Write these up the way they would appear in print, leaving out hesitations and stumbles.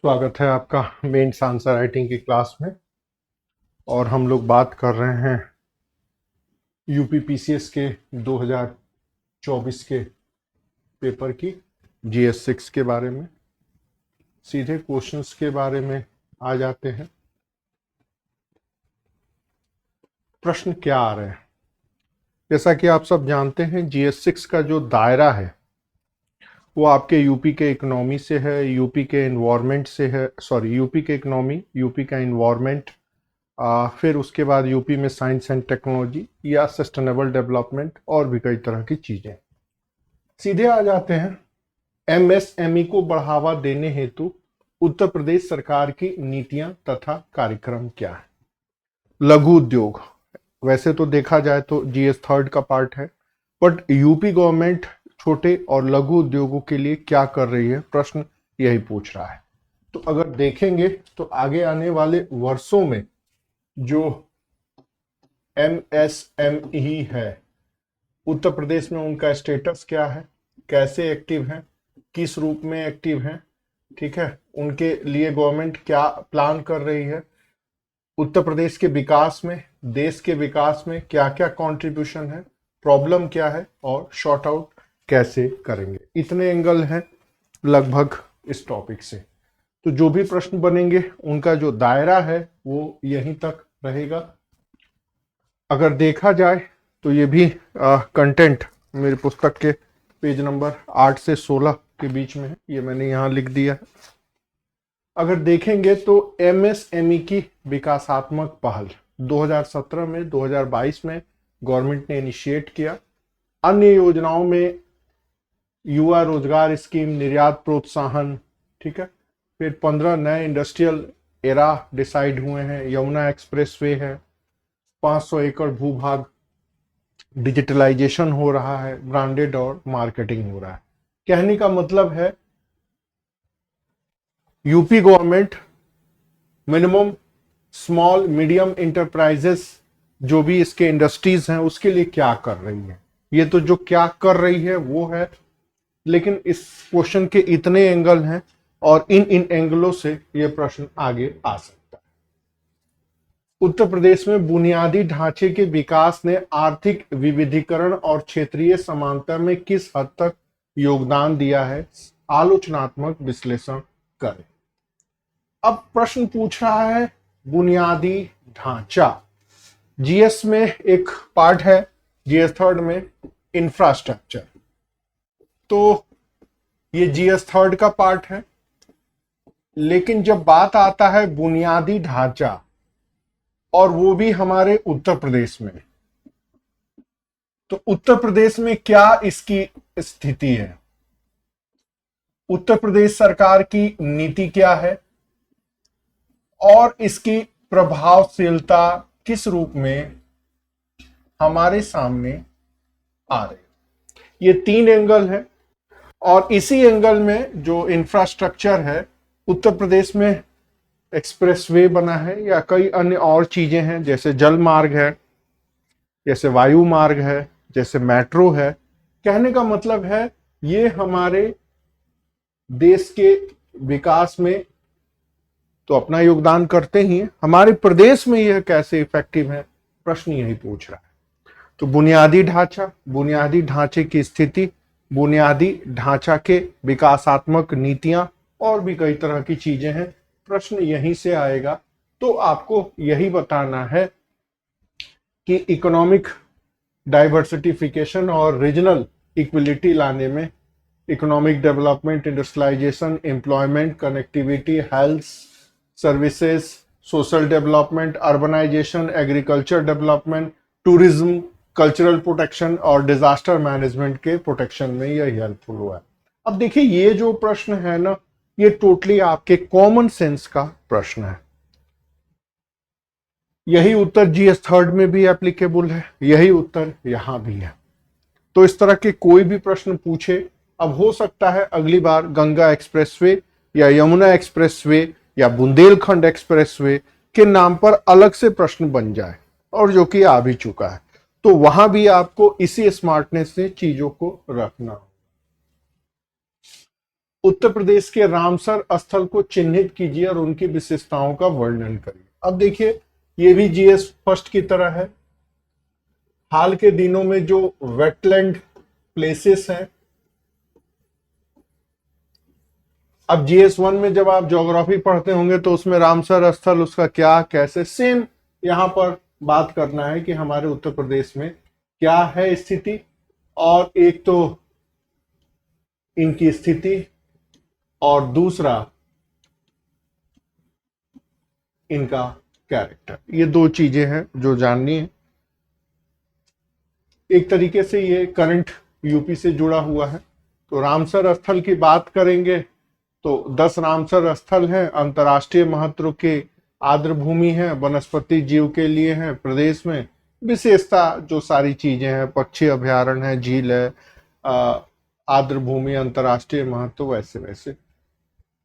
स्वागत है आपका मेंस आंसर राइटिंग की क्लास में। और हम लोग बात कर रहे हैं यूपी पीसीएस के 2024 के पेपर की जीएस 6 के बारे में। सीधे क्वेश्चंस के बारे में आ जाते हैं। प्रश्न क्या आ रहे हैं? जैसा कि आप सब जानते हैं, जीएस 6 का जो दायरा है वो आपके यूपी के इकोनॉमी से है, यूपी के एनवायरनमेंट से है। यूपी के इकोनॉमी, यूपी का एनवायरनमेंट, फिर उसके बाद यूपी में साइंस एंड टेक्नोलॉजी या सस्टेनेबल डेवलपमेंट और भी कई तरह की चीजें। सीधे आ जाते हैं, एमएसएमई को बढ़ावा देने हेतु उत्तर प्रदेश सरकार की नीतियां तथा कार्यक्रम क्या है। लघु उद्योग, वैसे तो देखा जाए तो जीएस 3 का पार्ट है, बट यूपी गवर्नमेंट छोटे और लघु उद्योगों के लिए क्या कर रही है, प्रश्न यही पूछ रहा है। तो अगर देखेंगे तो आगे आने वाले वर्षों में जो एमएसएमई है उत्तर प्रदेश में, उनका स्टेटस क्या है, कैसे एक्टिव है, किस रूप में एक्टिव है, ठीक है, उनके लिए गवर्नमेंट क्या प्लान कर रही है, उत्तर प्रदेश के विकास में, देश के विकास में क्या क्या कंट्रीब्यूशन है, प्रॉब्लम क्या है और शॉर्ट आउट कैसे करेंगे। इतने एंगल हैं लगभग इस टॉपिक से। तो जो भी प्रश्न बनेंगे उनका जो दायरा है वो यहीं तक रहेगा। अगर देखा जाए तो ये भी कंटेंट मेरी पुस्तक के पेज नंबर 8 से 16 के बीच में है, ये मैंने यहाँ लिख दिया है। अगर देखेंगे तो एमएसएमई की विकासात्मक पहल 2017 में, 2022 में गवर्नमेंट ने इनिशिएट किया। अन्य योजनाओं में युवा रोजगार स्कीम, निर्यात प्रोत्साहन, ठीक है, फिर 15 नए इंडस्ट्रियल एरा डिसाइड हुए हैं, यमुना एक्सप्रेसवे है, 500 एकड़ भूभाग डिजिटलाइजेशन हो रहा है, ब्रांडेड और मार्केटिंग हो रहा है। कहने का मतलब है UP government minimum small medium enterprises, जो भी इसके इंडस्ट्रीज हैं, उसके लिए क्या कर रही है। ये तो जो क्या कर रही है वो है, लेकिन इस क्वेश्चन के इतने एंगल हैं और इन एंगलों से ये प्रश्न आगे आ सकता है। उत्तर प्रदेश में बुनियादी ढांचे के विकास ने आर्थिक विविधीकरण और क्षेत्रीय समानता में किस हद तक योगदान दिया है, आलोचनात्मक विश्लेषण करें। अब प्रश्न पूछ रहा है बुनियादी ढांचा। जीएस में एक पार्ट है, जीएस 3 में इंफ्रास्ट्रक्चर, तो ये जीएस 3 का पार्ट है। लेकिन जब बात आता है बुनियादी ढांचा, और वो भी हमारे उत्तर प्रदेश में, तो उत्तर प्रदेश में क्या इसकी स्थिति है, उत्तर प्रदेश सरकार की नीति क्या है और इसकी प्रभावशीलता किस रूप में हमारे सामने आ रही है। ये 3 एंगल है और इसी एंगल में जो इंफ्रास्ट्रक्चर है, उत्तर प्रदेश में एक्सप्रेसवे बना है या कई अन्य और चीजें हैं, जैसे जल मार्ग है, जैसे वायु मार्ग है, जैसे मेट्रो है। कहने का मतलब है ये हमारे देश के विकास में तो अपना योगदान करते ही हैं, हमारे प्रदेश में यह कैसे इफेक्टिव है, प्रश्न यही पूछ रहा है। तो बुनियादी ढांचा, बुनियादी ढांचे की स्थिति, बुनियादी ढांचा के विकासात्मक नीतियां और भी कई तरह की चीजें हैं, प्रश्न यहीं से आएगा। तो आपको यही बताना है कि इकोनॉमिक डाइवर्सिफिकेशन और रीजनल इक्विलिटी लाने में economic development, industrialisation, employment, connectivity, health services, social development, urbanisation, agriculture development, tourism, cultural protection और डिजास्टर मैनेजमेंट के प्रोटेक्शन में यह हेल्पफुल हुआ है। अब देखिए, ये जो प्रश्न है ना, ये टोटली आपके कॉमन सेंस का प्रश्न है। यही उत्तर जीएस 3 में भी एप्लीकेबल है, यही उत्तर यहां भी है। तो इस तरह के कोई भी प्रश्न पूछे, अब हो सकता है अगली बार गंगा एक्सप्रेसवे या यमुना एक्सप्रेसवे या बुंदेलखंड एक्सप्रेसवे के नाम पर अलग से प्रश्न बन जाए, और जो कि आ भी चुका है। तो वहां भी आपको इसी स्मार्टनेस से चीजों को रखना। उत्तर प्रदेश के रामसर स्थल को चिन्हित कीजिए और उनकी विशेषताओं का वर्णन करिए। अब देखिए, ये भी जीएस फर्स्ट की तरह है। हाल के दिनों में जो वेटलैंड प्लेसेस हैं, अब जीएस 1 में जब आप ज्योग्राफी पढ़ते होंगे तो उसमें रामसर स्थल, उसका क्या कैसे, सेम यहां पर बात करना है कि हमारे उत्तर प्रदेश में क्या है स्थिति, और एक तो इनकी स्थिति और दूसरा इनका कैरेक्टर। ये दो चीजें हैं जो जाननी है। एक तरीके से ये करंट यूपी से जुड़ा हुआ है। तो रामसर स्थल की बात करेंगे तो 10 रामसर स्थल हैं, अंतर्राष्ट्रीय महत्व के आर्द्र भूमि है, वनस्पति जीव के लिए है, प्रदेश में विशेषता जो सारी चीजें हैं, पक्षी अभ्यारण्य है, झील है, आर्द्र भूमि, अंतर्राष्ट्रीय महत्व, वैसे वैसे।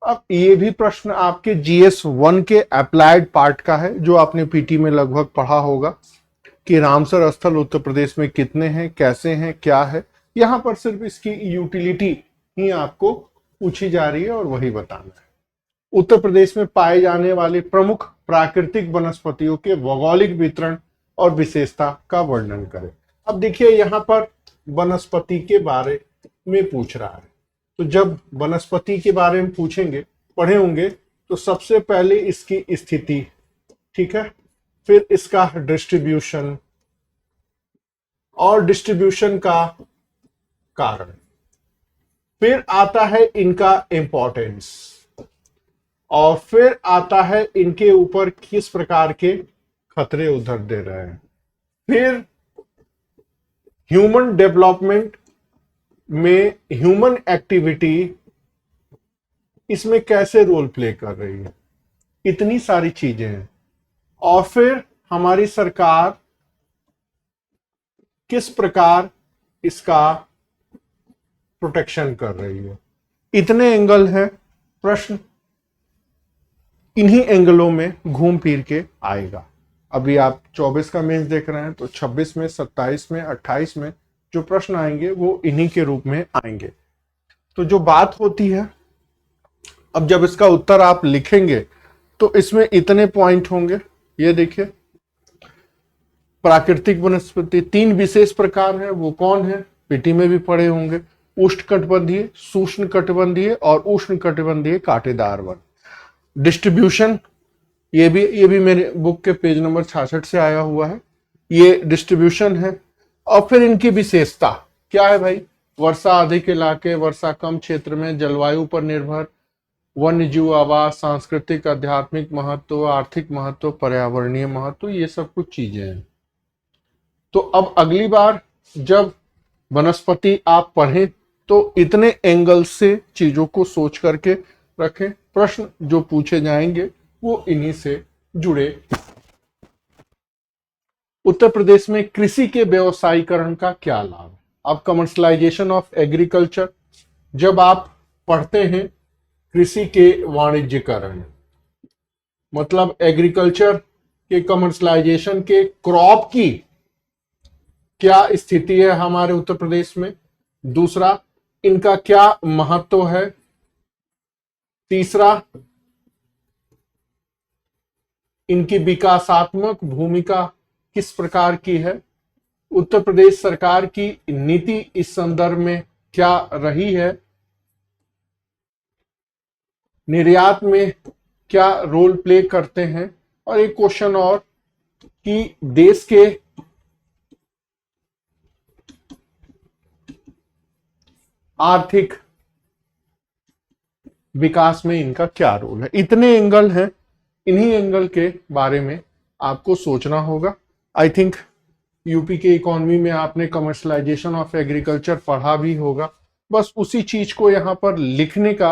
अब ये भी प्रश्न आपके जीएस 1 के अप्लाइड पार्ट का है, जो आपने पीटी में लगभग पढ़ा होगा कि रामसर स्थल उत्तर प्रदेश में कितने हैं, कैसे हैं, क्या है। यहां पर सिर्फ इसकी यूटिलिटी ही आपको पूछी जा रही है और वही बताना है। उत्तर प्रदेश में पाए जाने वाले प्रमुख प्राकृतिक वनस्पतियों के भौगोलिक वितरण और विशेषता का वर्णन करें। अब देखिए, यहां पर वनस्पति के बारे में पूछ रहा है, तो जब वनस्पति के बारे में पूछेंगे, पढ़े होंगे, तो सबसे पहले इसकी स्थिति, ठीक है, फिर इसका डिस्ट्रीब्यूशन और डिस्ट्रीब्यूशन का कारण, फिर आता है इनका इंपॉर्टेंस, और फिर आता है इनके ऊपर किस प्रकार के खतरे उधर दे रहे हैं, फिर ह्यूमन डेवलपमेंट में ह्यूमन एक्टिविटी इसमें कैसे रोल प्ले कर रही है, इतनी सारी चीजें हैं, और फिर हमारी सरकार किस प्रकार इसका प्रोटेक्शन कर रही है। इतने एंगल हैं। प्रश्न इन्हीं एंगलों में घूम फिर के आएगा। अभी आप 24 का मेंस देख रहे हैं, तो 26 में, 27 में, 28 में जो प्रश्न आएंगे वो इन्हीं के रूप में आएंगे। तो जो बात होती है, अब जब इसका उत्तर आप लिखेंगे तो इसमें इतने पॉइंट होंगे। ये देखिए, प्राकृतिक वनस्पति 3 विशेष प्रकार हैं, वो कौन है, पीटी में भी पढ़े होंगे। उष्णकटिबंधीय, शुष्णकटिबंधीय और उष्णकटिबंधीय कांटेदार वन। डिस्ट्रीब्यूशन, ये भी मेरे बुक के पेज नंबर 66 से आया हुआ है। ये डिस्ट्रीब्यूशन है। और फिर इनकी विशेषता क्या है भाई, वर्षा अधिक इलाके, वर्षा कम क्षेत्र में, जलवायु पर निर्भर, वन्य जीव आवास, सांस्कृतिक आध्यात्मिक महत्व, आर्थिक महत्व, पर्यावरणीय महत्व, ये सब कुछ चीजें हैं। तो अब अगली बार जब वनस्पति आप पढ़ें तो इतने एंगल से चीजों को सोच करके रखें। प्रश्न जो पूछे जाएंगे वो इन्हीं से जुड़े। उत्तर प्रदेश में कृषि के व्यवसायीकरण का क्या लाभ है। अब कमर्शलाइजेशन ऑफ एग्रीकल्चर, जब आप पढ़ते हैं कृषि के वाणिज्यकरण, मतलब एग्रीकल्चर के कमर्शलाइजेशन के, क्रॉप की क्या स्थिति है हमारे उत्तर प्रदेश में, दूसरा इनका क्या महत्व है, तीसरा इनकी विकासात्मक भूमिका किस प्रकार की है, उत्तर प्रदेश सरकार की नीति इस संदर्भ में क्या रही है, निर्यात में क्या रोल प्ले करते हैं, और एक क्वेश्चन और कि देश के आर्थिक विकास में इनका क्या रोल है। इतने एंगल हैं, इन्हीं एंगल के बारे में आपको सोचना होगा। आई थिंक यूपी के इकोनॉमी में आपने कमर्शलाइजेशन ऑफ एग्रीकल्चर पढ़ा भी होगा, बस उसी चीज को यहाँ पर लिखने का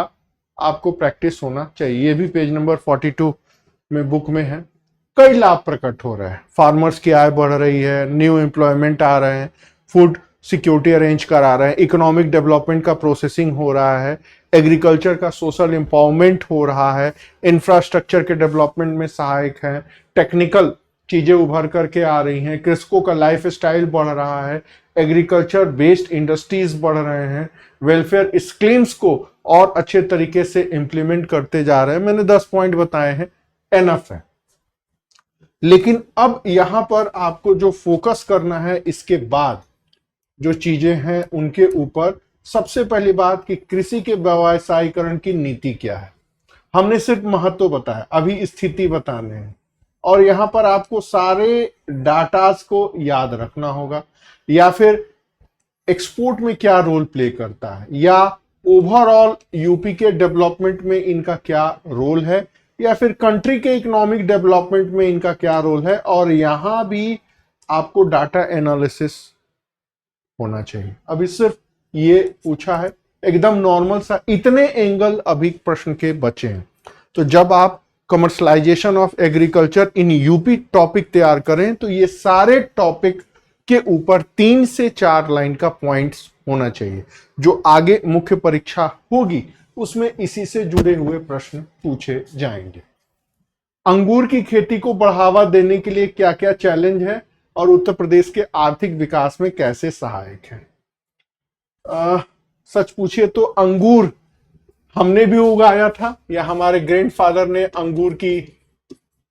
आपको प्रैक्टिस होना चाहिए। ये भी पेज नंबर 42 में बुक में है। कई लाभ प्रकट हो रहे हैं, फार्मर्स की आय बढ़ रही है, न्यू एम्प्लॉयमेंट आ रहे हैं, फूड सिक्योरिटी अरेंज करा रहे हैं, इकोनॉमिक डेवलपमेंट का प्रोसेसिंग हो रहा है, एग्रीकल्चर का सोशल एम्पावरमेंट हो रहा है, इंफ्रास्ट्रक्चर के डेवलपमेंट में सहायक है, टेक्निकल चीजें उभर करके आ रही हैं, कृषकों का लाइफ स्टाइल बढ़ रहा है, एग्रीकल्चर बेस्ड इंडस्ट्रीज बढ़ रहे हैं, वेलफेयर स्कीम्स को और अच्छे तरीके से इंप्लीमेंट करते जा रहे हैं। मैंने 10 पॉइंट बताए हैं, एनफ है। लेकिन अब यहां पर आपको जो फोकस करना है इसके बाद जो चीजें हैं उनके ऊपर, सबसे पहली बात कि कृषि के व्यवसायीकरण की नीति क्या है। हमने सिर्फ महत्व बताया, अभी स्थिति बताने हैं, और यहां पर आपको सारे डाटास को याद रखना होगा, या फिर एक्सपोर्ट में क्या रोल प्ले करता है, या ओवरऑल यूपी के डेवलपमेंट में इनका क्या रोल है, या फिर कंट्री के इकोनॉमिक डेवलपमेंट में इनका क्या रोल है। और यहां भी आपको डाटा एनालिसिस होना चाहिए। अभी सिर्फ ये पूछा है, एकदम नॉर्मल सा, इतने एंगल अभी प्रश्न के बचे हैं। तो जब आप commercialisation of agriculture in UP topic तैयार करें तो ये सारे टॉपिक के ऊपर 3 से 4 लाइन का पॉइंट्स होना चाहिए। जो आगे मुख्य परीक्षा होगी उसमें इसी से जुड़े हुए प्रश्न पूछे जाएंगे। अंगूर की खेती को बढ़ावा देने के लिए क्या क्या चैलेंज है और उत्तर प्रदेश के आर्थिक विकास में कैसे सहायक है। सच पूछिए तो अंगूर हमने भी उगाया था, या हमारे ग्रैंडफादर ने अंगूर की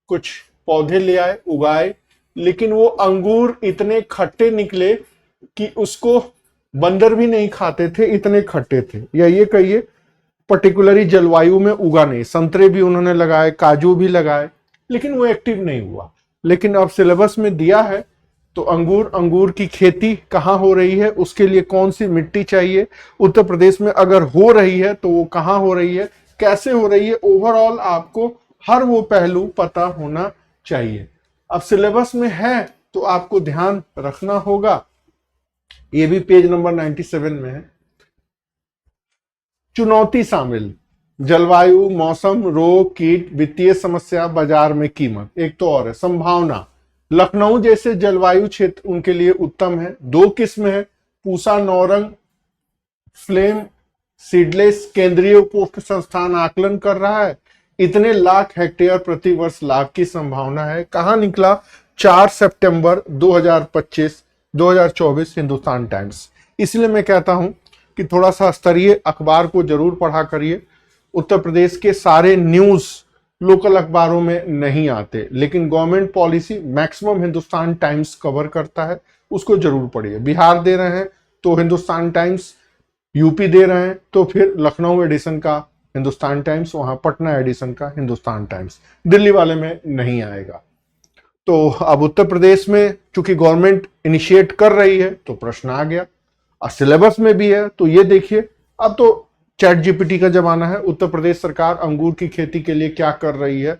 कुछ पौधे ले आए, उगाए, लेकिन वो अंगूर इतने खट्टे निकले कि उसको बंदर भी नहीं खाते थे, इतने खट्टे थे। या ये कहिए पर्टिकुलरली जलवायु में उगा नहीं। संतरे भी उन्होंने लगाए, काजू भी लगाए, लेकिन वो एक्टिव नहीं हुआ। लेकिन अब सिलेबस में दिया है तो अंगूर की खेती कहाँ हो रही है, उसके लिए कौन सी मिट्टी चाहिए, उत्तर प्रदेश में अगर हो रही है तो वो कहाँ हो रही है, कैसे हो रही है, ओवरऑल आपको हर वो पहलू पता होना चाहिए। अब सिलेबस में है तो आपको ध्यान रखना होगा। ये भी पेज नंबर 97 में है। चुनौती शामिल, जलवायु, मौसम, रोग, कीट, वित्तीय समस्या, बाजार में कीमत। एक तो और है संभावना। लखनऊ जैसे जलवायु क्षेत्र उनके लिए उत्तम है। 2 किस्म है, पूसा नौरंग, फ्लेम सीडलेस। केंद्रीय उपभोक्ता संस्थान आकलन कर रहा है इतने लाख हेक्टेयर प्रति वर्ष लाभ की संभावना है। कहां निकला? 4 सितंबर 2024 हिंदुस्तान टाइम्स। इसलिए मैं कहता हूं कि थोड़ा सा स्तरीय अखबार को जरूर पढ़ा करिए। उत्तर प्रदेश के सारे न्यूज लोकल अखबारों में नहीं आते, लेकिन government policy maximum Hindustan times cover करता है, उसको जरूर पढ़िए। बिहार दे रहे हैं तो हिंदुस्तान टाइम्स, यूपी दे रहे हैं तो फिर लखनऊ एडिशन का हिंदुस्तान टाइम्स, वहां पटना एडिशन का हिंदुस्तान टाइम्स, दिल्ली वाले में नहीं आएगा। तो अब उत्तर प्रदेश में चूंकि गवर्नमेंट इनिशिएट कर रही है तो प्रश्न आ गया, और सिलेबस में भी है। तो ये देखिए, अब तो चैट जीपीटी का जमाना है। उत्तर प्रदेश सरकार अंगूर की खेती के लिए क्या कर रही है,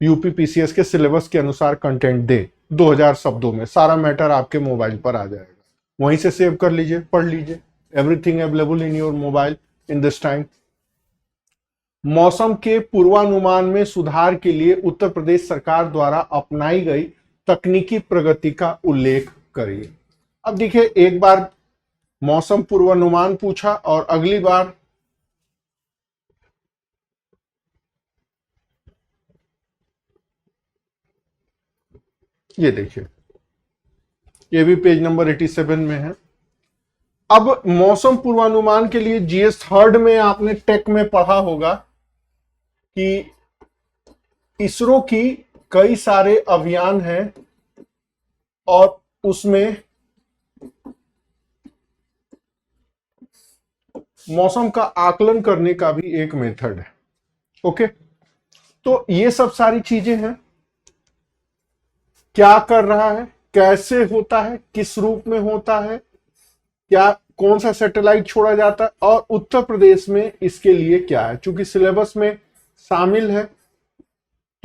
यूपी पीसीएस के सिलेबस के अनुसार कंटेंट दे। 2000 शब्दों में सारा मैटर आपके मोबाइल पर आ जाएगा, वहीं से सेव कर लीजिए, पढ़ लीजिए। Everything available in your mobile in this time. मौसम के पूर्वानुमान में सुधार के लिए उत्तर प्रदेश सरकार द्वारा अपनाई गई तकनीकी प्रगति का उल्लेख करिए। अब देखिए, एक बार मौसम पूर्वानुमान पूछा और अगली बार ये देखिए, ये भी पेज नंबर 87 में है। अब मौसम पूर्वानुमान के लिए जीएस 3rd में आपने टेक में पढ़ा होगा कि इसरो की कई सारे अभियान हैं और उसमें मौसम का आकलन करने का भी एक मेथड है। ओके, तो ये सब सारी चीजें हैं। क्या कर रहा है, कैसे होता है, किस रूप में होता है, क्या कौन सा सैटेलाइट छोड़ा जाता है, और उत्तर प्रदेश में इसके लिए क्या है। चूंकि सिलेबस में शामिल है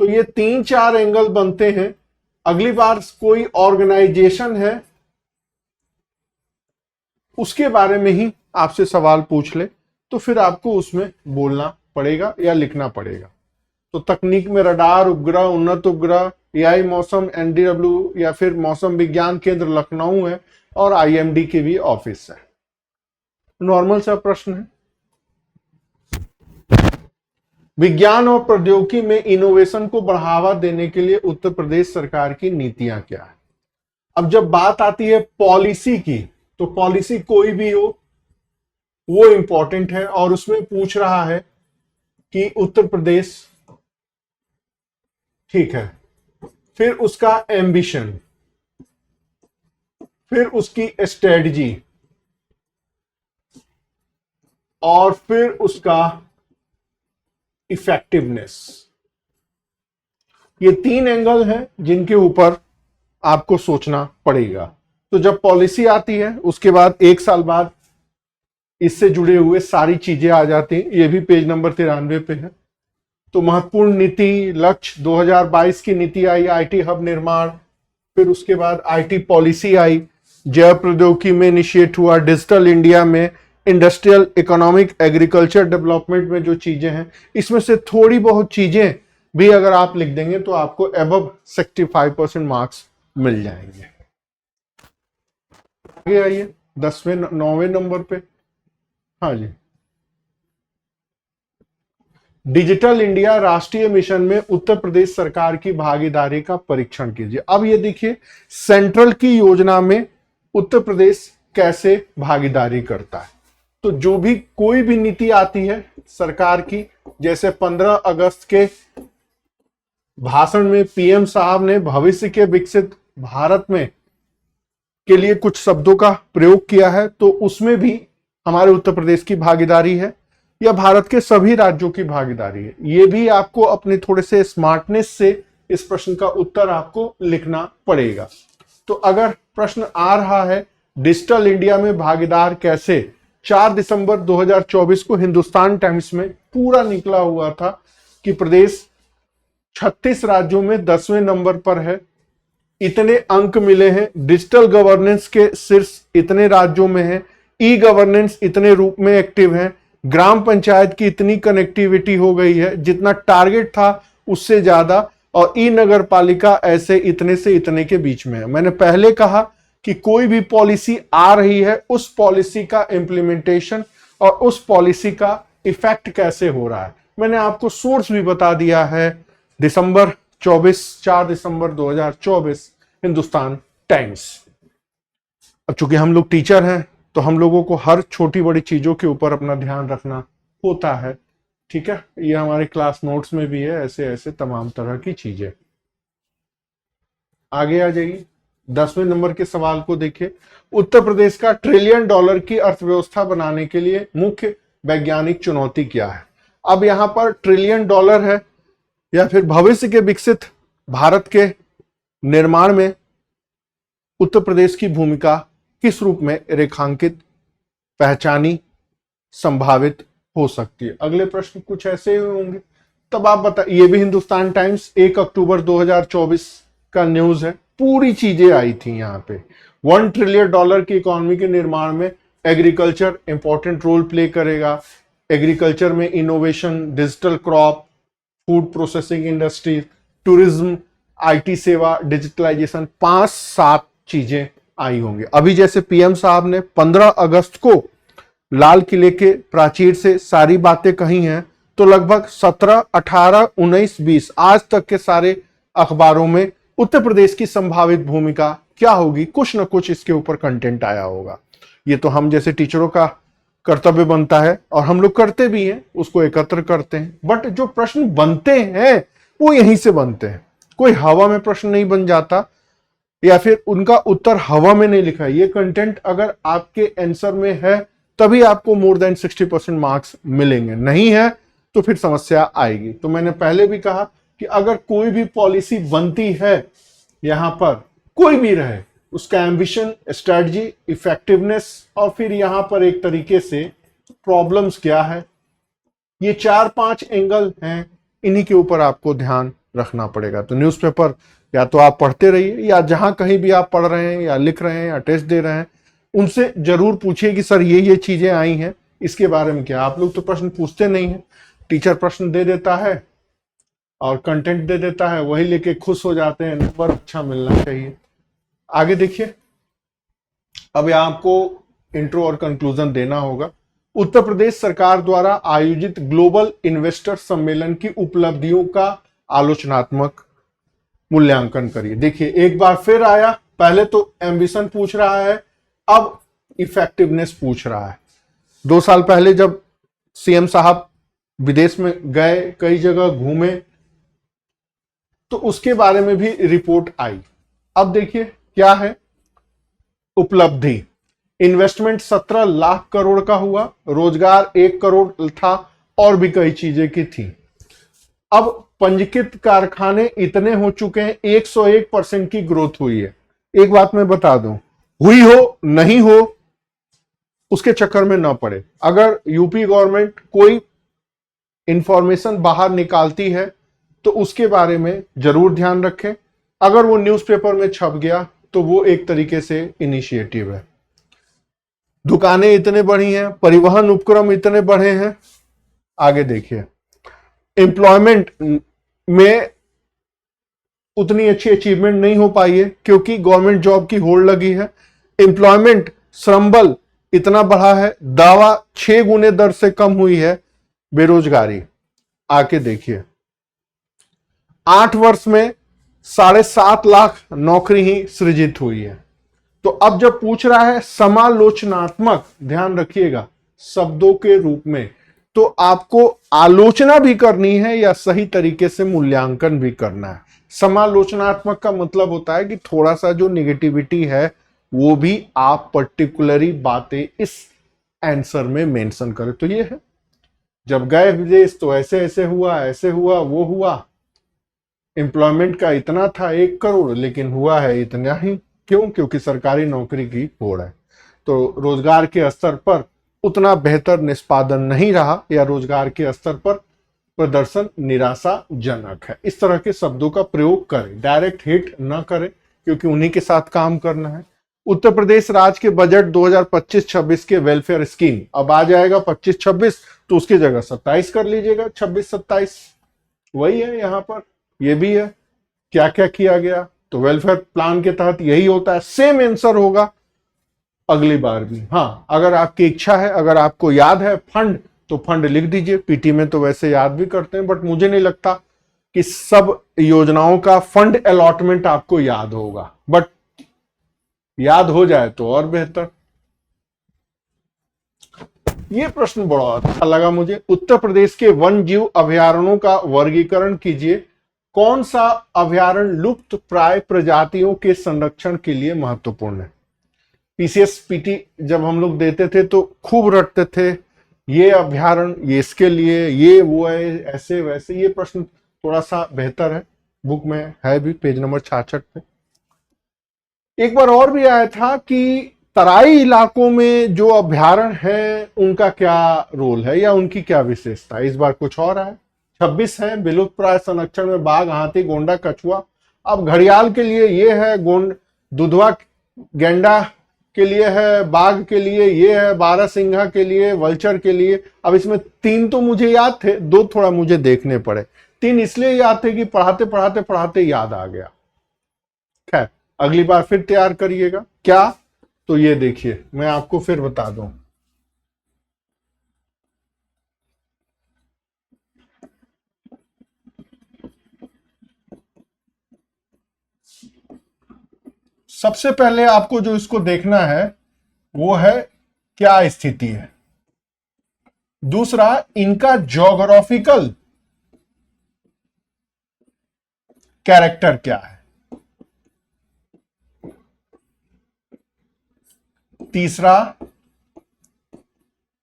तो ये 3-4 एंगल बनते हैं। अगली बार कोई ऑर्गेनाइजेशन है उसके बारे में ही आपसे सवाल पूछ ले तो फिर आपको उसमें बोलना पड़ेगा या लिखना पड़ेगा। तो तकनीक में रडार उपग्रह, उन्नत उपग्रह, एआई मौसम, एनडीडब्ल्यू या फिर मौसम विज्ञान केंद्र लखनऊ है, और आईएमडी के भी ऑफिस है। नॉर्मल सा प्रश्न है। विज्ञान और प्रौद्योगिकी में इनोवेशन को बढ़ावा देने के लिए उत्तर प्रदेश सरकार की नीतियां क्या है। अब जब बात आती है पॉलिसी की, तो पॉलिसी कोई भी हो वो इंपॉर्टेंट है और उसमें पूछ रहा है कि उत्तर प्रदेश, ठीक है, फिर उसका एम्बिशन, फिर उसकी स्ट्रेटजी, और फिर उसका इफेक्टिवनेस। ये 3 एंगल हैं जिनके ऊपर आपको सोचना पड़ेगा। तो जब पॉलिसी आती है उसके बाद 1 साल बाद इससे जुड़े हुए सारी चीजें आ जाती हैं। ये भी पेज नंबर 93 पे है। तो महत्वपूर्ण नीति लक्ष्य 2022 की नीति आई, आईटी हब निर्माण, फिर उसके बाद आईटी पॉलिसी आई, जैव प्रौद्योगिकी में इनिशिएट हुआ, डिजिटल इंडिया में, इंडस्ट्रियल इकोनॉमिक एग्रीकल्चर डेवलपमेंट में जो चीजें हैं, इसमें से थोड़ी बहुत चीजें भी अगर आप लिख देंगे तो आपको अबव 65% मार्क्स मिल जाएंगे। आगे आइए 10वें 9वें नंबर पे। हाँ जी, डिजिटल इंडिया राष्ट्रीय मिशन में उत्तर प्रदेश सरकार की भागीदारी का परीक्षण कीजिए। अब ये देखिए सेंट्रल की योजना में उत्तर प्रदेश कैसे भागीदारी करता है। तो जो भी कोई भी नीति आती है सरकार की, जैसे 15 अगस्त के भाषण में पीएम साहब ने भविष्य के विकसित भारत में के लिए कुछ शब्दों का प्रयोग किया है, तो उसमें भी हमारे उत्तर प्रदेश की भागीदारी है या भारत के सभी राज्यों की भागीदारी है। ये भी आपको अपने थोड़े से स्मार्टनेस से इस प्रश्न का उत्तर आपको लिखना पड़ेगा। तो अगर प्रश्न आ रहा है डिजिटल इंडिया में भागीदार कैसे, 4 दिसंबर 2024 को हिंदुस्तान टाइम्स में पूरा निकला हुआ था कि प्रदेश 36 राज्यों में 10वें नंबर पर है, इतने अंक मिले हैं, डिजिटल गवर्नेंस के शीर्ष इतने राज्यों में है, ई गवर्नेंस इतने रूप में एक्टिव है, ग्राम पंचायत की इतनी कनेक्टिविटी हो गई है जितना टारगेट था उससे ज्यादा, और ई नगर पालिका ऐसे इतने से इतने के बीच में है। मैंने पहले कहा कि कोई भी पॉलिसी आ रही है उस पॉलिसी का इंप्लीमेंटेशन और उस पॉलिसी का इफेक्ट कैसे हो रहा है। मैंने आपको सोर्स भी बता दिया है, 4 दिसंबर 2024 हिंदुस्तान टाइम्स। अब चूंकि हम लोग टीचर हैं तो हम लोगों को हर छोटी बड़ी चीजों के ऊपर अपना ध्यान रखना होता है, ठीक है। ये हमारे क्लास नोट्स में भी है, ऐसे ऐसे तमाम तरह की चीजें। आगे आ जाइए 10वें नंबर के सवाल को देखिए। उत्तर प्रदेश का $1 ट्रिलियन की अर्थव्यवस्था बनाने के लिए मुख्य वैज्ञानिक चुनौती क्या है। अब यहां पर $1 ट्रिलियन है या फिर भविष्य के विकसित भारत के निर्माण में उत्तर प्रदेश की भूमिका किस रूप में रेखांकित, पहचानी, संभावित हो सकती है। अगले प्रश्न कुछ ऐसे ही होंगे, तब आप बताइए। ये भी हिंदुस्तान टाइम्स 1 अक्टूबर 2024 का न्यूज है, पूरी चीजें आई थी यहाँ पे। $1 ट्रिलियन की इकोनॉमी के निर्माण में एग्रीकल्चर इंपॉर्टेंट रोल प्ले करेगा। एग्रीकल्चर में innovation, digital crop, food processing industry, tourism, IT सेवा, डिजिटलाइजेशन, 5-7 चीजें आई होंगी। अभी जैसे पीएम साहब ने 15 अगस्त को लाल किले के प्राचीर से सारी बातें कही हैं, तो लगभग 17, 18, 19, 20 आज तक के सारे अखबारों में उत्तर प्रदेश की संभावित भूमिका क्या होगी, कुछ ना कुछ इसके ऊपर कंटेंट आया होगा। ये तो हम जैसे टीचरों का कर्तव्य बनता है और हम लोग करते भी हैं, उसको एकत्र करते हैं। बट जो प्रश्न बनते हैं वो यहीं से बनते हैं, कोई हवा में प्रश्न नहीं बन जाता या फिर उनका उत्तर हवा में नहीं लिखा है। ये कंटेंट अगर आपके आंसर में है तभी आपको मोर देन 60% मार्क्स मिलेंगे, नहीं है तो फिर समस्या आएगी। तो मैंने पहले भी कहा कि अगर कोई भी पॉलिसी बनती है यहां पर, कोई भी रहे, उसका एम्बिशन, स्ट्रेटजी, इफेक्टिवनेस और फिर यहां पर एक तरीके से प्रॉब्लम्स क्या है, ये 4-5 एंगल हैं, इन्हीं के ऊपर आपको ध्यान रखना पड़ेगा। तो न्यूज़पेपर या तो आप पढ़ते रहिए या जहां कहीं भी आप पढ़ रहे हैं या लिख रहे हैं या टेस्ट दे रहे हैं, उनसे जरूर पूछिए कि सर ये चीजें आई हैं, इसके बारे में क्या। आप लोग तो प्रश्न पूछते नहीं है, टीचर प्रश्न दे देता है और कंटेंट दे देता है, वही लेके खुश हो जाते हैं, नंबर अच्छा मिलना चाहिए। आगे देखिए, अब यहां आपको इंट्रो और कंक्लूजन देना होगा। उत्तर प्रदेश सरकार द्वारा आयोजित ग्लोबल इन्वेस्टर सम्मेलन की उपलब्धियों का आलोचनात्मक मूल्यांकन करिए। देखिए एक बार फिर आया, पहले तो एम्बिशन पूछ रहा है, अब इफेक्टिवनेस पूछ रहा है। 2 साल पहले जब सीएम साहब विदेश में गए, कई जगह घूमे, तो उसके बारे में भी रिपोर्ट आई। अब देखिए क्या है उपलब्धि। इन्वेस्टमेंट 17 लाख करोड़ का हुआ, रोजगार 1 करोड़ था और भी कई चीजें की थी। अब पंजीकृत कारखाने इतने हो चुके हैं, 101% की ग्रोथ हुई है। एक बात मैं बता दूं, हुई हो नहीं हो उसके चक्कर में ना पड़े। अगर यूपी गवर्नमेंट कोई इंफॉर्मेशन बाहर निकालती है तो उसके बारे में जरूर ध्यान रखें। अगर वो न्यूज़पेपर में छप गया तो वो एक तरीके से इनिशिएटिव है। दुकानें इतने बढ़ी हैं, परिवहन उपक्रम इतने बढ़े हैं। आगे देखिए, एम्प्लॉयमेंट में उतनी अच्छी अचीवमेंट नहीं हो पाई है क्योंकि गवर्नमेंट जॉब की होड़ लगी है। एम्प्लॉयमेंट श्रम बल इतना बढ़ा है, दावा 6 गुने दर से कम हुई है। बेरोजगारी आके देखिए, 8 वर्ष में 7.5 लाख नौकरी ही सृजित हुई है। तो अब जब पूछ रहा है समालोचनात्मक, ध्यान रखिएगा शब्दों के रूप में, तो आपको आलोचना भी करनी है या सही तरीके से मूल्यांकन भी करना है। समालोचनात्मक का मतलब होता है कि थोड़ा सा जो निगेटिविटी है वो भी आप पर्टिकुलरी बातें इस आंसर में मेंशन करें। तो ये है, जब गए विदेश तो ऐसे ऐसे हुआ, ऐसे हुआ, वो हुआ। एम्प्लॉयमेंट का इतना था 1 करोड़, लेकिन हुआ है इतना ही। क्यों? क्योंकि सरकारी नौकरी की होड़ है। तो रोजगार के स्तर पर उतना बेहतर निष्पादन नहीं रहा, या रोजगार के स्तर पर प्रदर्शन निराशाजनक है। इस तरह के शब्दों का प्रयोग करें, डायरेक्ट हिट न करें, क्योंकि उन्हीं के साथ काम करना है। उत्तर प्रदेश राज्य के बजट 2025-26 के वेलफेयर स्कीम, अब आ जाएगा 25-26, तो उसकी जगह 27 कर लीजिएगा, 26-27 वही है। यहां पर ये भी है क्या क्या किया गया, तो वेलफेयर प्लान के तहत यही होता है। सेम आंसर होगा अगली बार भी। हाँ, अगर आपकी इच्छा है, अगर आपको याद है फंड, तो फंड लिख दीजिए। पीटी में तो वैसे याद भी करते हैं, बट मुझे नहीं लगता कि सब योजनाओं का फंड अलॉटमेंट आपको याद होगा, बट याद हो जाए तो और बेहतर। ये प्रश्न बड़ा अच्छा लगा मुझे। उत्तर प्रदेश के वन जीव अभयारण्यों का वर्गीकरण कीजिए। कौन सा अभयारण्य लुप्त प्राय प्रजातियों के संरक्षण के लिए महत्वपूर्ण है? पीसीएस पीटी जब हम लोग देते थे तो खूब रटते थे, ये अभयारण्य ये इसके लिए, ये वो है, ऐसे वैसे। ये प्रश्न थोड़ा सा बेहतर है, बुक में है भी, पेज नंबर 66 पे। एक बार और भी आया था कि तराई इलाकों में जो अभयारण्य है उनका क्या रोल है या उनकी क्या विशेषता। इस बार कुछ और है। 26 है विलुप्त प्राय संरक्षण में बाघ, हाथी, गोंडा, कछुआ। अब घड़ियाल के लिए ये है, दुधवा गेंडा के लिए है, बाघ के लिए ये है, बारहसिंघा के लिए, वल्चर के लिए। अब इसमें 3 तो मुझे याद थे, 2 थोड़ा मुझे देखने पड़े। 3 इसलिए याद थे कि पढ़ाते पढ़ाते पढ़ाते याद आ गया। खैर, अगली बार फिर तैयार करिएगा। क्या? तो ये देखिए, मैं आपको फिर बता दूं। सबसे पहले आपको जो इसको देखना है वो है क्या स्थिति है। दूसरा, इनका ज्योग्राफिकल कैरेक्टर क्या है। तीसरा,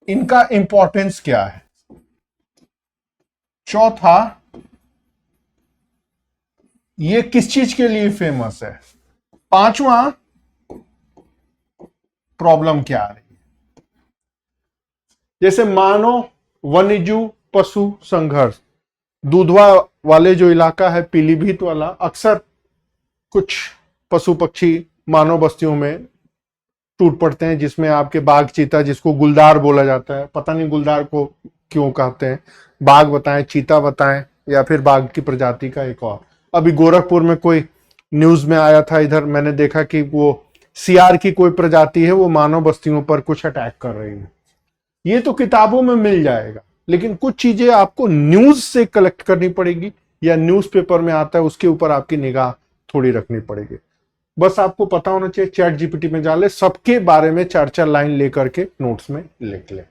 इनका इंपॉर्टेंस क्या है। चौथा, ये किस चीज के लिए फेमस है। पांचवा, प्रॉब्लम क्या आ रही है। जैसे मानव वन्यजीव पशु संघर्ष, दूधवा वाले जो इलाका है, पीलीभीत वाला, अक्सर कुछ पशु पक्षी मानव बस्तियों में टूट पड़ते हैं, जिसमें आपके बाघ, चीता, जिसको गुलदार बोला जाता है, पता नहीं गुलदार को क्यों कहते हैं। बाघ बताएं, चीता बताएं, या फिर बाघ की प्रजाति का एक और। अभी गोरखपुर में कोई न्यूज में आया था, इधर मैंने देखा कि वो सियार की कोई प्रजाति है, वो मानव बस्तियों पर कुछ अटैक कर रही है। ये तो किताबों में मिल जाएगा, लेकिन कुछ चीजें आपको न्यूज से कलेक्ट करनी पड़ेगी, या न्यूज़पेपर में आता है उसके ऊपर आपकी निगाह थोड़ी रखनी पड़ेगी। बस आपको पता होना चाहिए, चैट जीपीटी में जा ले, सबके बारे में 4-4 लाइन लेकर के नोट्स में लिख ले।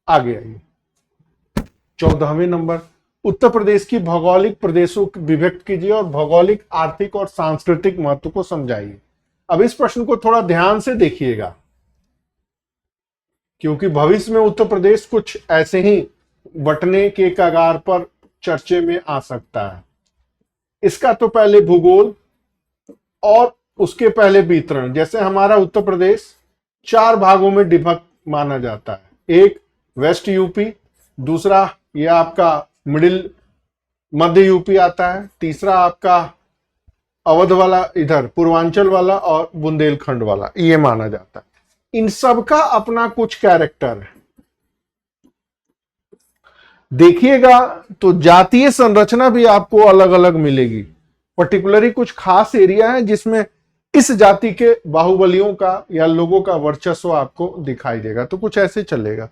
आगे आइए 14वें नंबर, उत्तर प्रदेश की भौगोलिक प्रदेशों को विभक्त कीजिए और भौगोलिक, आर्थिक और सांस्कृतिक महत्व को समझाइए। अब इस प्रश्न को थोड़ा ध्यान से देखिएगा, क्योंकि भविष्य में उत्तर प्रदेश कुछ ऐसे ही बंटने के कगार पर चर्चे में आ सकता है। इसका तो पहले भूगोल और उसके पहले वितरण, जैसे हमारा उत्तर प्रदेश 4 भागों में विभक्त माना जाता है। एक वेस्ट यूपी, दूसरा ये आपका मध्य यूपी आता है, तीसरा आपका अवध वाला इधर पूर्वांचल वाला और बुंदेलखंड वाला, ये माना जाता है। इन सब का अपना कुछ कैरेक्टर है। देखिएगा तो जातीय संरचना भी आपको अलग अलग मिलेगी। पर्टिकुलरली कुछ खास एरिया है जिसमें इस जाति के बाहुबलियों का या लोगों का वर्चस्व आपको दिखाई देगा, तो कुछ ऐसे चलेगा।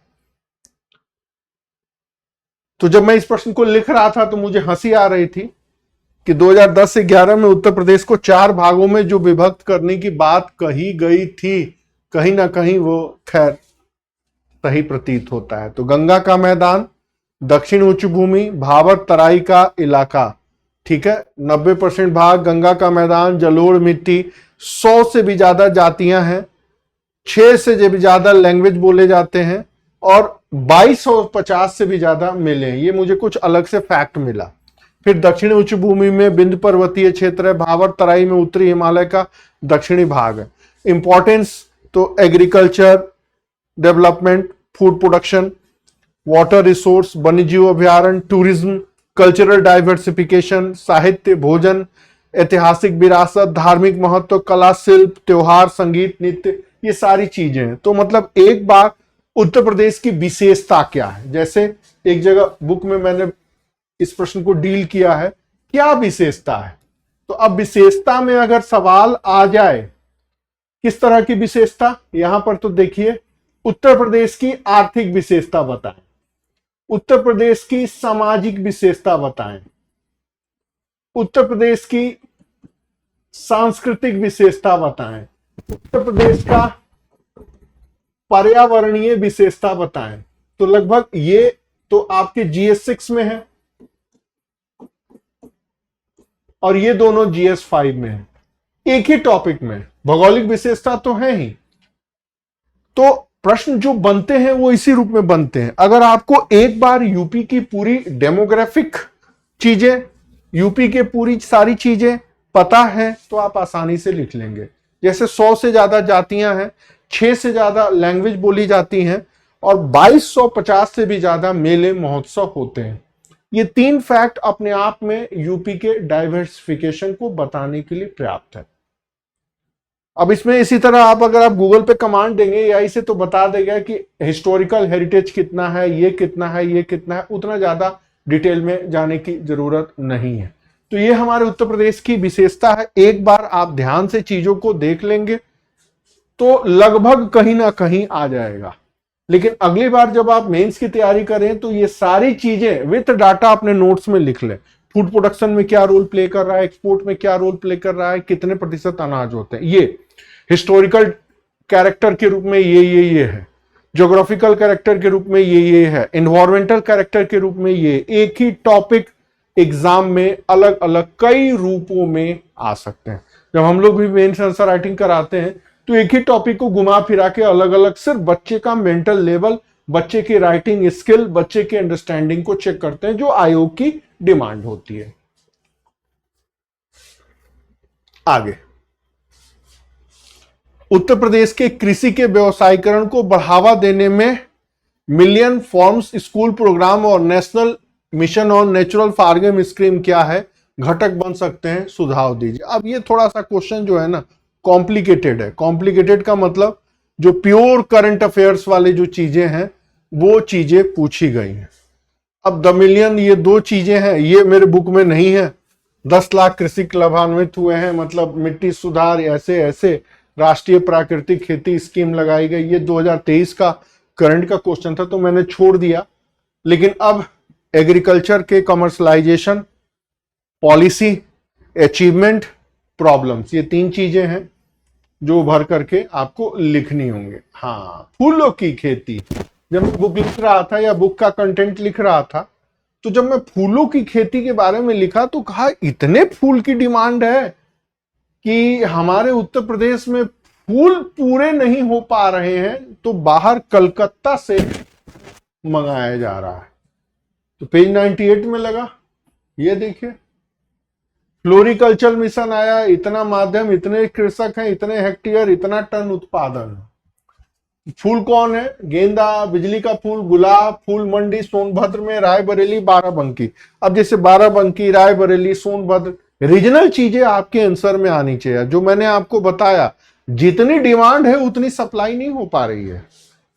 तो जब मैं इस प्रश्न को लिख रहा था तो मुझे हंसी आ रही थी कि 2010 से 11 में उत्तर प्रदेश को 4 भागों में जो विभक्त करने की बात कही गई थी, कहीं ना कहीं वो खैर सही प्रतीत होता है। तो गंगा का मैदान, दक्षिण उच्च भूमि, भाबर तराई का इलाका, ठीक है, 90% भाग गंगा का मैदान, जलोढ़ मिट्टी, 100 से भी ज्यादा जातियां हैं, 6 से भी ज्यादा लैंग्वेज बोले जाते हैं और 2250 से भी ज्यादा मेले हैं। ये मुझे कुछ अलग से फैक्ट मिला। फिर दक्षिणी उच्च भूमि में विंध्य पर्वतीय क्षेत्र है, भाबर तराई में उत्तरी हिमालय का दक्षिणी भाग है। इंपॉर्टेंस तो agriculture, development, food production, water resource, वन्यजीव अभ्यारण्य, टूरिज्म, कल्चरल डाइवर्सिफिकेशन, साहित्य, भोजन, ऐतिहासिक विरासत, धार्मिक महत्व, कला, शिल्प, त्योहार, संगीत, नृत्य, ये सारी चीजें हैं। तो मतलब एक बार उत्तर प्रदेश की विशेषता क्या है, जैसे एक जगह बुक में मैंने इस प्रश्न को डील किया है, क्या विशेषता है। तो अब विशेषता में अगर सवाल आ जाए किस तरह की विशेषता, यहां पर तो देखिए, उत्तर प्रदेश की आर्थिक विशेषता बताएं, उत्तर प्रदेश की सामाजिक विशेषता बताएं, उत्तर प्रदेश की सांस्कृतिक विशेषता बताएं, उत्तर प्रदेश का पर्यावरणीय विशेषता बताएं। तो लगभग ये तो आपके GS6 में है और ये दोनों GS5 में है। एक ही टॉपिक में भौगोलिक विशेषता तो है ही। तो प्रश्न जो बनते हैं वो इसी रूप में बनते हैं। अगर आपको एक बार यूपी की पूरी डेमोग्राफिक चीजें, यूपी के पूरी सारी चीजें पता है तो आप आसानी से लिख लेंगे। जैसे 100 से ज्यादा जातियां हैं, 6 से ज्यादा लैंग्वेज बोली जाती हैं और 2250 से भी ज्यादा मेले महोत्सव होते हैं। ये 3 फैक्ट अपने आप में यूपी के डाइवर्सिफिकेशन को बताने के लिए पर्याप्त है। अब इसमें इसी तरह अगर आप गूगल पे कमांड देंगे एआई से तो बता देगा कि हिस्टोरिकल हेरिटेज कितना है, ये कितना है, ये कितना है। उतना ज्यादा डिटेल में जाने की जरूरत नहीं है। तो ये हमारे उत्तर प्रदेश की विशेषता है। एक बार आप ध्यान से चीजों को देख लेंगे तो लगभग कहीं ना कहीं आ जाएगा। लेकिन अगली बार जब आप मेंस की तैयारी करें तो ये सारी चीजें विथ डाटा अपने नोट्स में लिख लें। फूड प्रोडक्शन में क्या रोल प्ले कर रहा है, एक्सपोर्ट में क्या रोल प्ले कर रहा है, कितने प्रतिशत अनाज होते हैं, ये हिस्टोरिकल कैरेक्टर के रूप में ये है, ज्योग्राफिकल कैरेक्टर के रूप में ये है, एनवायरमेंटल कैरेक्टर के रूप में ये। एक ही टॉपिक एग्जाम में अलग अलग कई रूपों में आ सकते हैं। जब हम लोग भी मेंस आंसर राइटिंग कराते हैं तो एक ही टॉपिक को घुमा फिरा के अलग अलग सिर्फ बच्चे का मेंटल लेवल, बच्चे की राइटिंग स्किल, बच्चे की अंडरस्टैंडिंग को चेक करते हैं, जो आयोग की डिमांड होती है। आगे, उत्तर प्रदेश के कृषि के व्यवसायीकरण को बढ़ावा देने में मिलियन फॉर्म्स स्कूल प्रोग्राम और national mission on natural farming scheme क्या है, घटक बन सकते हैं, सुझाव दीजिए। अब ये थोड़ा सा क्वेश्चन जो है ना कॉम्प्लिकेटेड है। कॉम्प्लिकेटेड का मतलब जो प्योर करंट अफेयर्स वाले जो चीजें हैं वो चीजें पूछी गई हैं। अब द मिलियन, ये 2 चीजें हैं, ये मेरे बुक में नहीं है। 10 लाख कृषि लाभान्वित हुए हैं, मतलब मिट्टी सुधार, ऐसे ऐसे राष्ट्रीय प्राकृतिक खेती स्कीम लगाई गई। ये 2023 का करंट का क्वेश्चन था तो मैंने छोड़ दिया। लेकिन अब एग्रीकल्चर के कमर्शलाइजेशन, पॉलिसी, अचीवमेंट, प्रॉब्लम्स, ये 3 चीजें हैं जो भर करके आपको लिखनी होंगे। हाँ, फूलों की खेती, जब मैं बुक लिख रहा था या बुक का कंटेंट लिख रहा था, तो जब मैं फूलों की खेती के बारे में लिखा तो कहा इतने फूल की डिमांड है कि हमारे उत्तर प्रदेश में फूल पूरे नहीं हो पा रहे हैं, तो बाहर कलकत्ता से मंगाया जा रहा है। तो पेज 98 में लगा, ये देखिए फ्लोरिकल्चर मिशन आया, इतना माध्यम, इतने कृषक हैं, इतने हेक्टेयर, इतना टन उत्पादन है। फूल कौन है? गेंदा, बिजली का फूल, गुलाब, फूल मंडी सोनभद्र में, रायबरेली, बाराबंकी। अब जैसे बाराबंकी, रायबरेली, सोनभद्र, रीजनल चीजें आपके आंसर में आनी चाहिए। जो मैंने आपको बताया, जितनी डिमांड है उतनी सप्लाई नहीं हो पा रही है,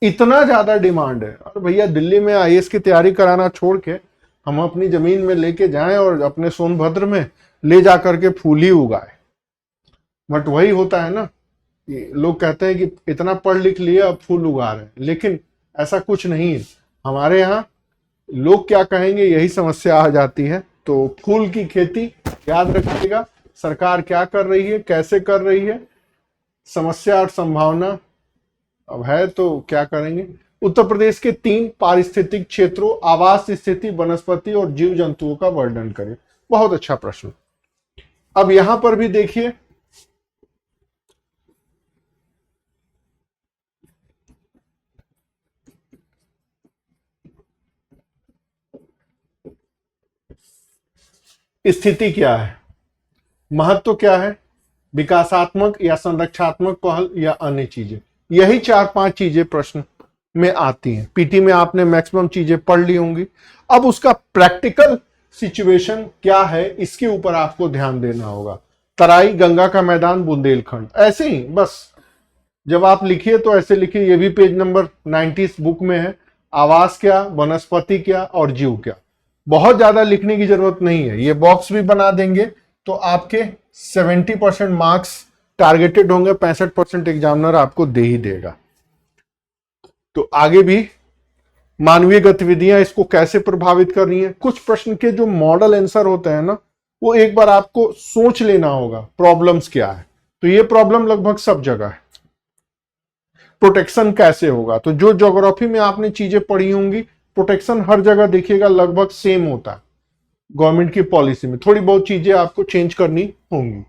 इतना ज्यादा डिमांड है। और भैया दिल्ली में आईएएस की तैयारी कराना छोड़ के हम अपनी जमीन में लेके जाएं और अपने सोनभद्र में ले जाकर के फूल ही उगाए। बट वही होता है ना, लोग कहते हैं कि इतना पढ़ लिख लिया अब फूल उगा रहे हैं, लेकिन ऐसा कुछ नहीं है। हमारे यहाँ लोग क्या कहेंगे, यही समस्या आ जाती है। तो फूल की खेती याद रखिएगा, सरकार क्या कर रही है, कैसे कर रही है, समस्या और संभावना अब है तो क्या करेंगे। उत्तर प्रदेश के 3 पारिस्थितिक क्षेत्रों, आवास स्थिति, वनस्पति और जीव जंतुओं का वर्णन करें। बहुत अच्छा प्रश्न। अब यहां पर भी देखिए, स्थिति क्या है, महत्व क्या है, विकासात्मक या संरक्षात्मक पहल या अन्य चीजें, यही 4-5 चीजें प्रश्न में आती हैं। पीटी में आपने मैक्सिमम चीजें पढ़ ली होंगी। अब उसका प्रैक्टिकल सिचुएशन क्या है, इसके ऊपर आपको ध्यान देना होगा। तराई, गंगा का मैदान, बुंदेलखंड, ऐसे ही बस जब आप लिखिए तो ऐसे लिखिए। ये भी पेज नंबर 90 बुक में है। आवास क्या, वनस्पति क्या और जीव क्या। बहुत ज्यादा लिखने की जरूरत नहीं है, ये बॉक्स भी बना देंगे तो आपके 70% मार्क्स टारगेटेड होंगे, 65% एग्जामिनर आपको दे ही देगा। तो आगे भी मानवीय गतिविधियां इसको कैसे प्रभावित कर रही हैं, कुछ प्रश्न के जो मॉडल आंसर होते हैं ना, वो एक बार आपको सोच लेना होगा प्रॉब्लम्स क्या है। तो ये प्रॉब्लम लगभग सब जगह है। प्रोटेक्शन कैसे होगा, तो जो ज्योग्राफी में आपने चीजें पढ़ी होंगी, प्रोटेक्शन हर जगह देखिएगा लगभग सेम होता है। गवर्नमेंट की पॉलिसी में थोड़ी बहुत चीजें आपको चेंज करनी होंगी।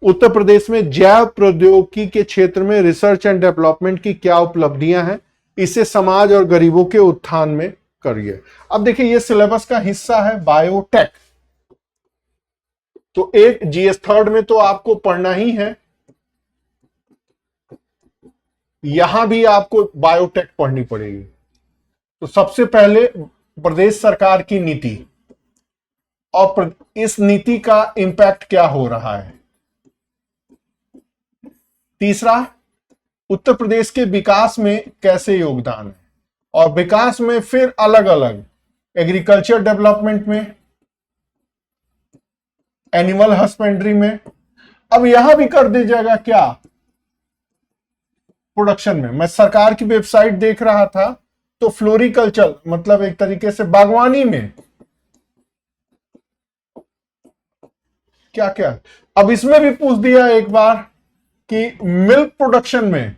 उत्तर प्रदेश में जैव प्रौद्योगिकी के क्षेत्र में रिसर्च एंड डेवलपमेंट की क्या उपलब्धियां हैं, इसे समाज और गरीबों के उत्थान में करिए। अब देखिए ये सिलेबस का हिस्सा है बायोटेक, तो एक जीएस थर्ड में तो आपको पढ़ना ही है, यहां भी आपको बायोटेक पढ़नी पड़ेगी। तो सबसे पहले प्रदेश सरकार की नीति और इस नीति का इंपैक्ट क्या हो रहा है। तीसरा, उत्तर प्रदेश के विकास में कैसे योगदान है, और विकास में फिर अलग अलग एग्रीकल्चर डेवलपमेंट में, एनिमल हस्बेंड्री में। अब यहां भी कर दीजिएगा क्या, प्रोडक्शन में। मैं सरकार की वेबसाइट देख रहा था तो फ्लोरिकल्चर मतलब एक तरीके से बागवानी में क्या क्या। अब इसमें भी पूछ दिया एक बार कि मिल्क प्रोडक्शन में,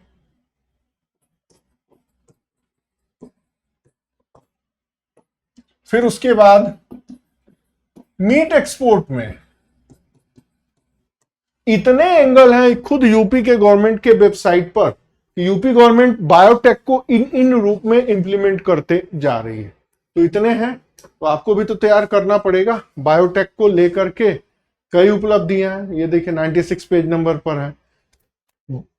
फिर उसके बाद मीट एक्सपोर्ट में। इतने एंगल हैं खुद यूपी के गवर्नमेंट के वेबसाइट पर। यूपी गवर्नमेंट बायोटेक को इन रूप में इंप्लीमेंट करते जा रही है। तो इतने हैं, तो आपको भी तो तैयार करना पड़ेगा। बायोटेक को लेकर के कई उपलब्धियां हैं, ये देखिए 96 पेज नंबर पर है।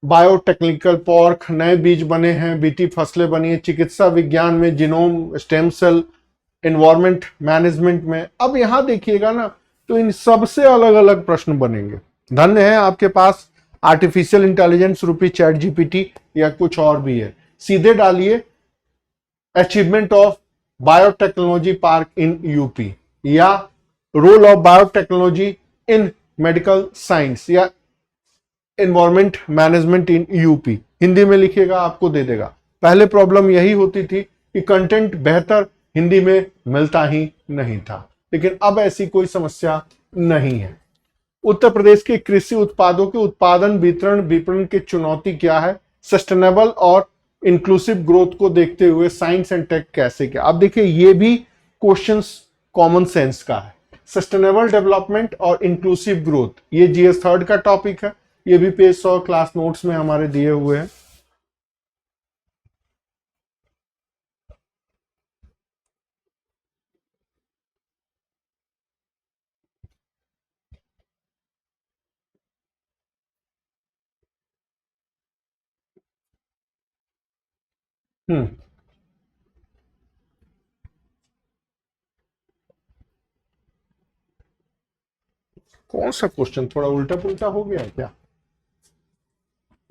बायोटेक्निकल पार्क, नए बीज बने हैं, बीटी फसलें बनी है, चिकित्सा विज्ञान में genome, stem cell, environment management में। अब यहां देखिएगा ना, तो इन सबसे अलग अलग प्रश्न बनेंगे। धन्य है आपके पास आर्टिफिशियल इंटेलिजेंस रूपी चैट जीपीटी या कुछ और भी है। सीधे डालिए achievement of biotechnology park in UP या role of biotechnology in medical science या environment management in UP. Hindi में लिखिएगा, आपको दे देगा। पहले प्रॉब्लम यही होती थी कि कंटेंट बेहतर हिंदी में मिलता ही नहीं था, लेकिन अब ऐसी कोई समस्या नहीं है। उत्तर प्रदेश के कृषि उत्पादों के उत्पादन, वितरण, विपणन की चुनौती क्या है, सस्टेनेबल और इंक्लूसिव ग्रोथ को देखते हुए साइंस एंड टेक कैसे किया। अब देखिए ये भी क्वेश्चंस कॉमन सेंस का है। सस्टेनेबल डेवलपमेंट और इंक्लूसिव ग्रोथ, ये जीएस थर्ड का टॉपिक है, ये भी पेज 100 क्लास नोट्स में हमारे दिए हुए हैं। हम्म, कौन सा क्वेश्चन थोड़ा उल्टा पुल्टा हो गया है क्या?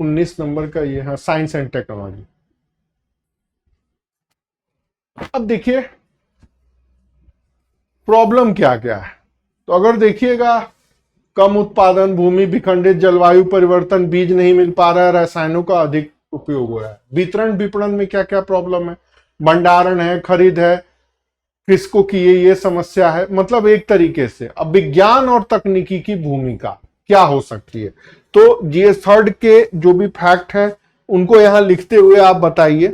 19 नंबर का ये है, साइंस एंड टेक्नोलॉजी। अब देखिए प्रॉब्लम क्या क्या है। तो अगर देखिएगा कम उत्पादन, भूमि विखंडित, जलवायु परिवर्तन, बीज नहीं मिल पा रहा है, रसायनों का अधिक उपयोग हो रहा है। वितरण विपणन में क्या क्या प्रॉब्लम है, भंडारण है, खरीद है, किसको की ये समस्या है। मतलब एक तरीके से अब विज्ञान और तकनीकी की भूमिका क्या हो सकती है। तो जीएस थर्ड के जो भी फैक्ट है उनको यहां लिखते हुए आप बताइए,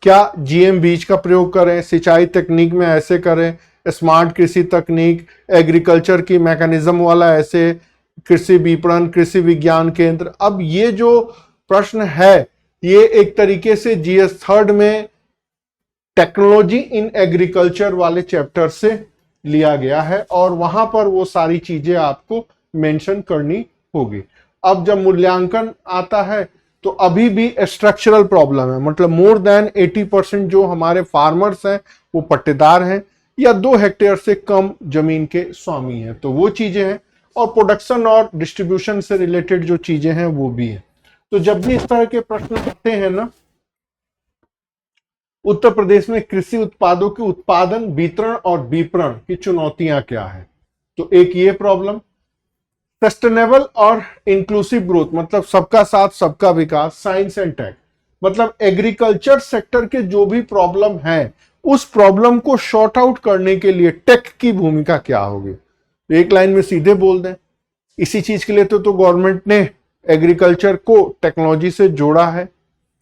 क्या जीएम बीज का प्रयोग करें, सिंचाई तकनीक में ऐसे करें, स्मार्ट कृषि तकनीक, एग्रीकल्चर की मैकेनिज्म वाला ऐसे, कृषि विपणन, कृषि विज्ञान केंद्र। अब ये जो प्रश्न है ये एक तरीके से जीएस थर्ड में टेक्नोलॉजी इन एग्रीकल्चर वाले चैप्टर से लिया गया है और वहां पर वो सारी चीजें आपको मेंशन करनी होगी। अब जब मूल्यांकन आता है तो अभी भी स्ट्रक्चरल प्रॉब्लम है, मतलब मोर देन 80% जो हमारे फार्मर्स हैं वो पट्टेदार हैं या 2 हेक्टेयर से कम जमीन के स्वामी हैं, तो वो चीजें हैं। और प्रोडक्शन और डिस्ट्रीब्यूशन से रिलेटेड जो चीजें हैं वो भी है। तो जब भी इस तरह के प्रश्न आते हैं ना, उत्तर प्रदेश में कृषि उत्पादों के उत्पादन, वितरण और विपणन की चुनौतियां क्या है, तो एक ये प्रॉब्लम। सस्टेनेबल और इंक्लूसिव ग्रोथ मतलब सबका साथ सबका विकास, साइंस एंड टेक मतलब एग्रीकल्चर सेक्टर के जो भी प्रॉब्लम है उस प्रॉब्लम को शॉर्ट आउट करने के लिए टेक की भूमिका क्या होगी। एक लाइन में सीधे बोल दें, इसी चीज के लिए तो गवर्नमेंट ने एग्रीकल्चर को टेक्नोलॉजी से जोड़ा है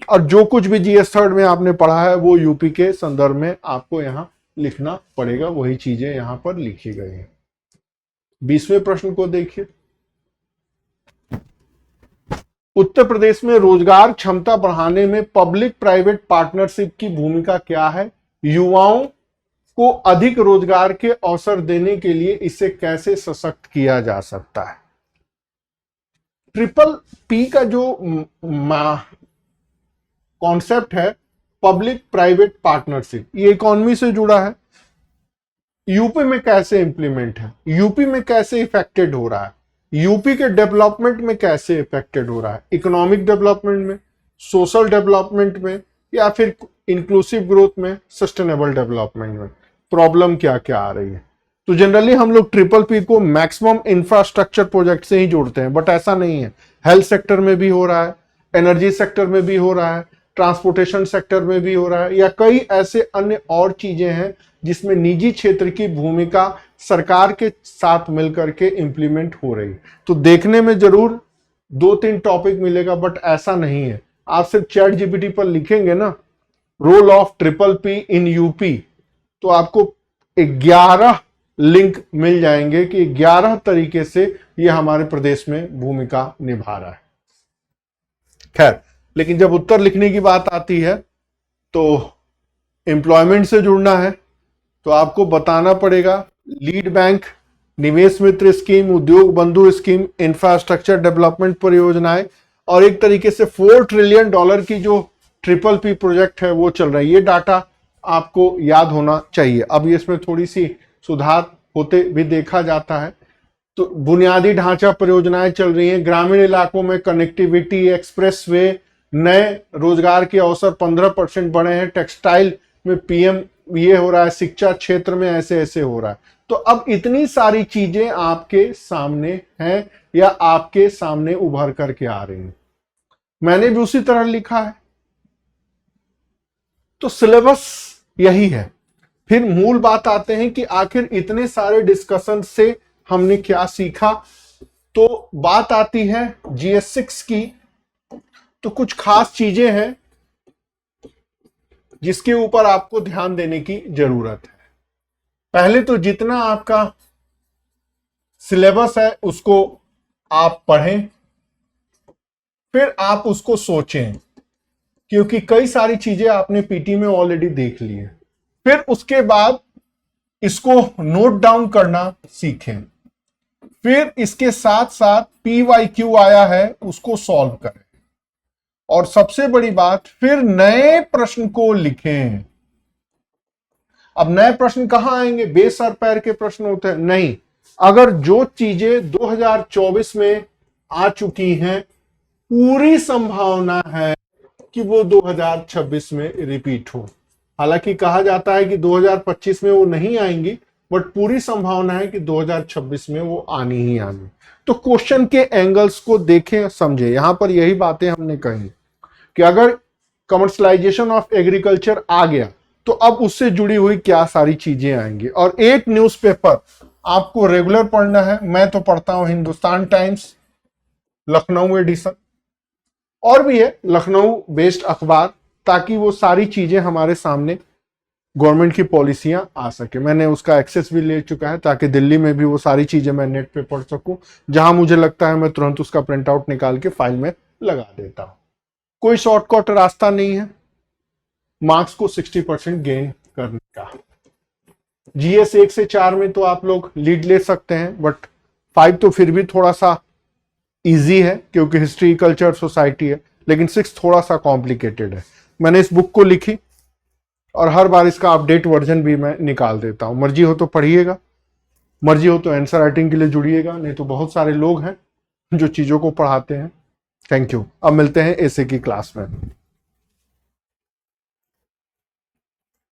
और जो कुछ भी जीएस थर्ड में आपने पढ़ा है वो यूपी के संदर्भ में आपको यहां लिखना पड़ेगा, वही चीजें यहां पर लिखी गई हैं। 20वें प्रश्न को देखिए, उत्तर प्रदेश में रोजगार क्षमता बढ़ाने में पब्लिक प्राइवेट पार्टनरशिप की भूमिका क्या है, युवाओं को अधिक रोजगार के अवसर देने के लिए इसे कैसे सशक्त किया जा सकता है। ट्रिपल पी का जो कॉन्सेप्ट है पब्लिक प्राइवेट पार्टनरशिप, ये इकोनॉमी से जुड़ा है। यूपी में कैसे इंप्लीमेंट है, यूपी में कैसे इफेक्टेड हो रहा है, यूपी के डेवलपमेंट में कैसे इफेक्टेड हो रहा है, इकोनॉमिक डेवलपमेंट में, सोशल डेवलपमेंट में या फिर इंक्लूसिव ग्रोथ में, सस्टेनेबल डेवलपमेंट में, प्रॉब्लम क्या क्या आ रही है। तो जनरली हम लोग ट्रिपल पी को मैक्सिमम इंफ्रास्ट्रक्चर प्रोजेक्ट से ही जोड़ते हैं, बट ऐसा नहीं है। हेल्थ सेक्टर में भी हो रहा है, एनर्जी सेक्टर में भी हो रहा है, ट्रांसपोर्टेशन सेक्टर में भी हो रहा है, या कई ऐसे अन्य और चीजें हैं जिसमें निजी क्षेत्र की भूमिका सरकार के साथ मिलकर के इंप्लीमेंट हो रही है। तो देखने में जरूर 2-3 टॉपिक मिलेगा, बट ऐसा नहीं है। आप सिर्फ चैट जीपीटी पर लिखेंगे ना role of triple P in UP, तो आपको 11 लिंक मिल जाएंगे कि 11 तरीके से ये हमारे प्रदेश में भूमिका निभा रहा है। खैर, लेकिन जब उत्तर लिखने की बात आती है तो एम्प्लॉयमेंट से जुड़ना है, तो आपको बताना पड़ेगा लीड बैंक, निवेश मित्र स्कीम, उद्योग बंधु स्कीम, इंफ्रास्ट्रक्चर डेवलपमेंट परियोजनाएं और एक तरीके से $4 ट्रिलियन की जो ट्रिपल पी प्रोजेक्ट है वो चल रहा है। ये डाटा आपको याद होना चाहिए। अब इसमें थोड़ी सी सुधार होते भी देखा जाता है। तो बुनियादी ढांचा परियोजनाएं चल रही हैं, ग्रामीण इलाकों में कनेक्टिविटी, एक्सप्रेसवे, नए रोजगार के अवसर 15% बढ़े हैं, टेक्सटाइल में पीएम ये हो रहा है, शिक्षा क्षेत्र में ऐसे ऐसे हो रहा है। तो अब इतनी सारी चीजें आपके सामने हैं या आपके सामने उभर करके आ रही हैं। मैंने भी उसी तरह लिखा है, तो सिलेबस यही है। फिर मूल बात आते हैं कि आखिर इतने सारे डिस्कशन से हमने क्या सीखा। तो बात आती है GS6 की, तो कुछ खास चीजें हैं जिसके ऊपर आपको ध्यान देने की जरूरत है। पहले तो जितना आपका सिलेबस है उसको आप पढ़ें, फिर आप उसको सोचें, क्योंकि कई सारी चीजें आपने पीटी में ऑलरेडी देख ली है। फिर उसके बाद इसको नोट डाउन करना सीखें, फिर इसके साथ साथ PYQ आया है उसको सॉल्व करें, और सबसे बड़ी बात, फिर नए प्रश्न को लिखें। अब नए प्रश्न कहां आएंगे? बेस और पैर के प्रश्न होते हैं? नहीं, अगर जो चीजें 2024 में आ चुकी हैं, पूरी संभावना है कि वो 2026 में रिपीट हो। हालांकि कहा जाता है कि 2025 में वो नहीं आएंगी, बट पूरी संभावना है कि 2026 में वो आनी ही आनी। तो क्वेश्चन के एंगल्स को देखें, समझें। यहां पर यही बातें हमने कही कि अगर कमर्शलाइजेशन ऑफ एग्रीकल्चर आ गया तो अब उससे जुड़ी हुई क्या सारी चीजें आएंगी। और एक न्यूज़पेपर आपको रेगुलर पढ़ना है। मैं तो पढ़ता हूं हिंदुस्तान टाइम्स लखनऊ एडिशन, और भी है लखनऊ बेस्ड अखबार, ताकि वो सारी चीजें हमारे सामने गवर्नमेंट की पॉलिसियां आ सके। मैंने उसका एक्सेस भी ले चुका है ताकि दिल्ली में भी वो सारी चीजें मैं नेट पे पढ़ सकूं। जहां मुझे लगता है मैं तुरंत उसका प्रिंट आउट निकाल के फाइल में लगा देता हूं। कोई शॉर्टकट रास्ता नहीं है मार्क्स को 60% गेन करने का। GS 1 से 4 में तो आप लोग लीड ले सकते हैं, बट 5 तो फिर भी थोड़ा सा इजी है क्योंकि हिस्ट्री, कल्चर, सोसाइटी है, लेकिन 6 थोड़ा सा कॉम्प्लिकेटेड है। मैंने इस बुक को लिखी और हर बार इसका अपडेट वर्जन भी मैं निकाल देता हूं। मर्जी हो तो पढ़िएगा, मर्जी हो तो आंसर राइटिंग के लिए जुड़िएगा, नहीं तो बहुत सारे लोग हैं जो चीजों को पढ़ाते हैं। Thank you. अब मिलते हैं ऐसे की क्लास में।